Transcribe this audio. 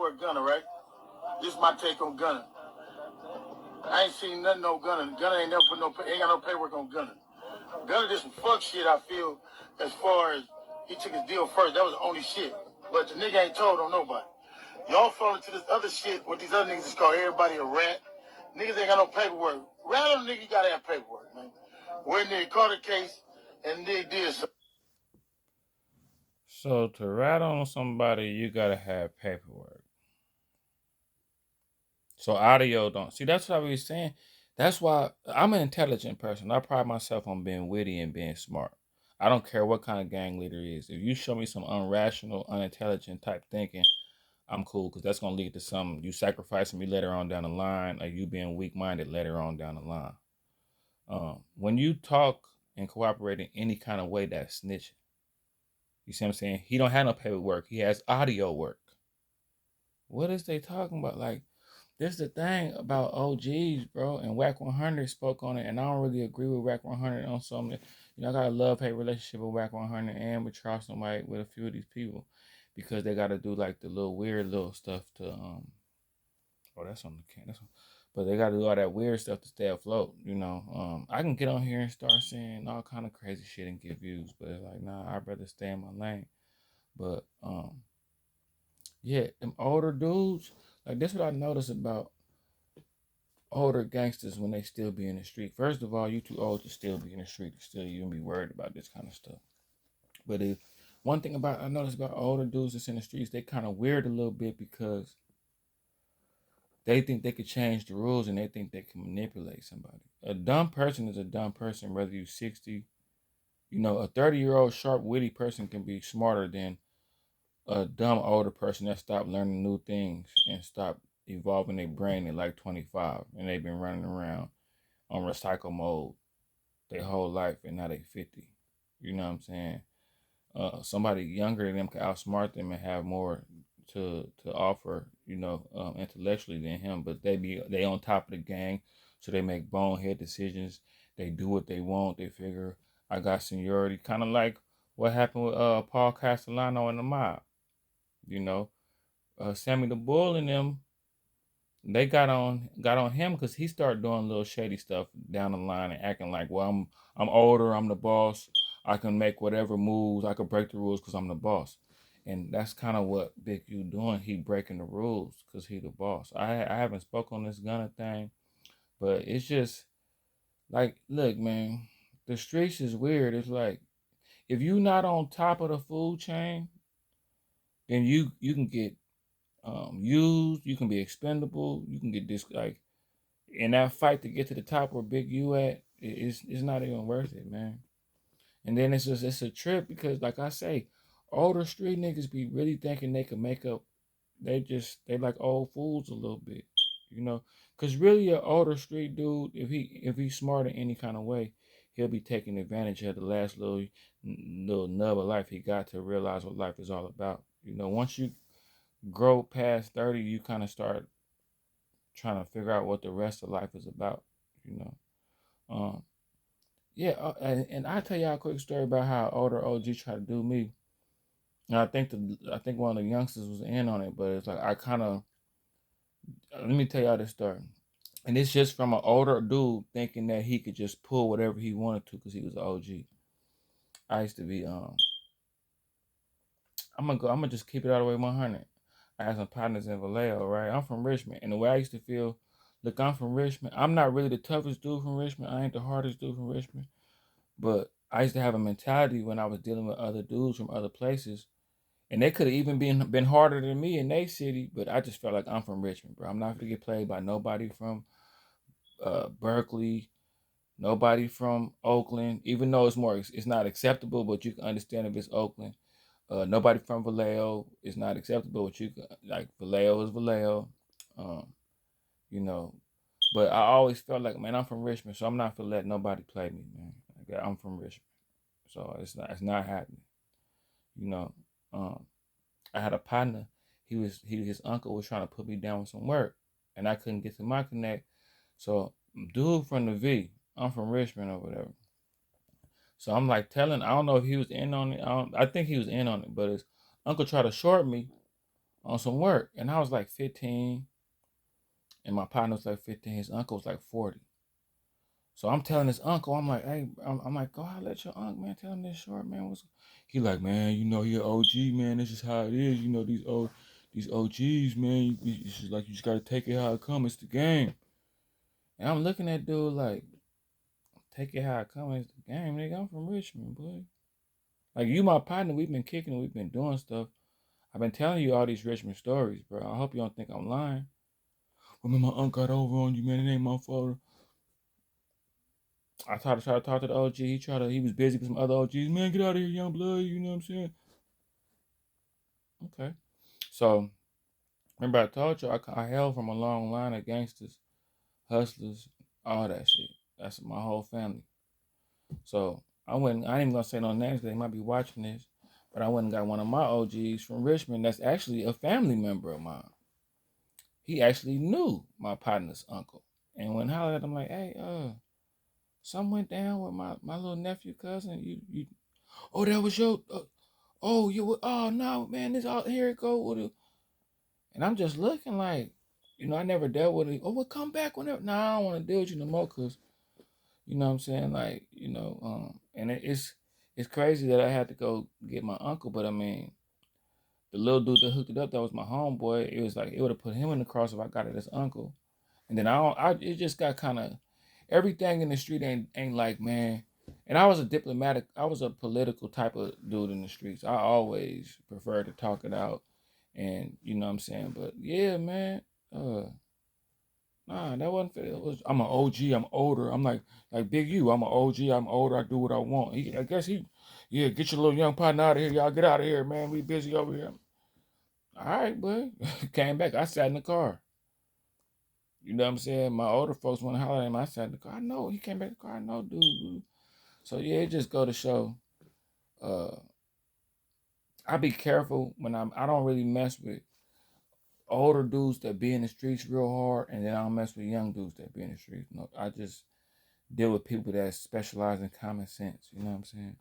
paperwork Gunna, right? This is my take on Gunna. I ain't seen nothing on Gunna. Gunna ain't never put ain't got no paperwork on Gunna. Gunna did some fuck shit, I feel, as far as he took his deal first. That was the only shit. But the nigga ain't told on nobody. Y'all fall into this other shit, what these other niggas is called everybody a rat. Niggas ain't got no paperwork. Rat on a nigga, you gotta have paperwork, man. When they caught a case and they did something. So to rat on somebody, you gotta have paperwork. So audio don't see. That's what I was saying. That's why I'm an intelligent person. I pride myself on being witty and being smart. I don't care what kind of gang leader he is. If you show me some unrational, unintelligent type thinking, I'm cool because that's gonna lead to some you sacrificing me later on down the line, or you being weak minded later on down the line. When you talk and cooperate in any kind of way, that's snitching. You see what I'm saying? He don't have no paperwork. He has audio work. What is they talking about? Like, this is the thing about OGs, bro. And Whack 100 spoke on it, and I don't really agree with Whack 100 on something. I got a love-hate relationship with Whack 100 and with Charleston White with a few of these people because they got to do like the little weird little stuff to Oh, that's on the can. But they got to do all that weird stuff to stay afloat. I can get on here and start saying all kind of crazy shit and get views, but it's like, nah, I'd rather stay in my lane. But yeah, them older dudes, like this what I noticed about older gangsters when they still be in the street. First of all, you too old to still be in the street, to still even be worried about this kind of stuff. But one thing about I noticed about older dudes that's in the streets, they kind of weird a little bit because they think they could change the rules and they think they can manipulate somebody. A dumb person is a dumb person, whether you're 60. A 30-year-old sharp, witty person can be smarter than a dumb older person that stopped learning new things and stopped evolving their brain at like 25 and they've been running around on recycle mode their whole life and now they 50. You know what I'm saying? Somebody younger than them can outsmart them and have more to offer, intellectually than him. But they on top of the gang, so they make bonehead decisions. They do what they want. They figure I got seniority, kind of like what happened with Paul Castellano and the mob. You know, Sammy the Bull and them, they got on him because he started doing little shady stuff down the line and acting like, well, I'm older, I'm the boss, I can make whatever moves, I can break the rules because I'm the boss, and that's kind of what Big U doing. He breaking the rules because he the boss. I haven't spoke on this Gunna thing, but it's just like, look, man, the streets is weird. It's like if you not on top of the food chain, then you can get used, you can be expendable, you can get this like in that fight to get to the top where Big U at, it's not even worth it, man. And then it's a trip because like I say, older street niggas be really thinking they can make up. They like old fools a little bit, you know. Cause really an older street dude, if he's smart in any kind of way, he'll be taking advantage of the last little nub of life he got to realize what life is all about. Once you grow past 30, you kind of start trying to figure out what the rest of life is about, you know. Um, yeah, and I tell y'all a quick story about how older OG tried to do me. And I think one of the youngsters was in on it, but it's like I kind of let me tell y'all this story. And it's just from an older dude thinking that he could just pull whatever he wanted to because he was an OG. I used to be I'm gonna just keep it all the way 100. I had some partners in Vallejo, right? I'm from Richmond, and the way I used to feel, look, I'm from Richmond. I'm not really the toughest dude from Richmond. I ain't the hardest dude from Richmond, but I used to have a mentality when I was dealing with other dudes from other places, and they could have even been harder than me in their city, but I just felt like I'm from Richmond, bro. I'm not gonna get played by nobody from Berkeley, nobody from Oakland, even though it's not acceptable, but you can understand if it's Oakland. Nobody from Vallejo is not acceptable, but you can, like Vallejo is Vallejo, um, you know. But I always felt like, man, I'm from Richmond, so I'm not gonna let nobody play me, man. Like, I'm from Richmond, so it's not happening, you know. Um, I had a partner. His uncle was trying to put me down with some work, and I couldn't get to my connect. So dude from the V, I'm from Richmond or whatever. So I'm like telling, I don't know if he was in on it. I think he was in on it, but his uncle tried to short me on some work. And I was like 15, and my partner was like 15. His uncle was like 40. So I'm telling his uncle, I'm like, hey, I'm like, go ahead, let your uncle, man, tell him this short, man. He like, man, you know, he an OG, man. This is how it is. You know, these OGs, man. It's just like you just gotta take it how it comes. It's the game. And I'm looking at dude like, take it how it comes. It's the game, nigga. I'm from Richmond, boy. Like you, my partner, we've been kicking, we've been doing stuff. I've been telling you all these Richmond stories, bro. I hope you don't think I'm lying. Well, man, my uncle got over on you, man. It ain't my fault. I tried to talk to the OG. He was busy with some other OGs. Man, get out of here, young blood. You know what I'm saying? Okay. So remember I told you I hail from a long line of gangsters, hustlers, all that shit. That's my whole family. So I ain't even gonna say no names because they might be watching this. But I went and got one of my OGs from Richmond that's actually a family member of mine. He actually knew my partner's uncle. And when I hollered at him like, hey, something went down with my little nephew cousin. You oh, that was your oh, you oh no, man, this all here it go with it. And I'm just looking like, I never dealt with it. Oh, well, come back whenever. Nah, I don't want to deal with you no more, cause you know what I'm saying, like, and it's crazy that I had to go get my uncle, but I mean, the little dude that hooked it up, that was my homeboy. It was like it would have put him in the cross if I got it as uncle. And then it just got kind of everything in the street ain't like, man. And I was a political type of dude in the streets. I always prefer to talk it out, and you know what I'm saying. But yeah, man, uh, nah, that wasn't fair. I'm an OG. I'm older. I'm like Big U. I'm an OG. I'm older. I do what I want. I guess yeah, get your little young partner out of here. Y'all get out of here, man. We busy over here. All right, boy. Came back. I sat in the car. You know what I'm saying? My older folks want to holler at him. I sat in the car. I know. He came back in the car. I know, dude. So yeah, it just go to show. Uh, I be careful when I don't really mess with older dudes that be in the streets real hard, and then I don't mess with young dudes that be in the streets. No, I just deal with people that specialize in common sense. You know what I'm saying?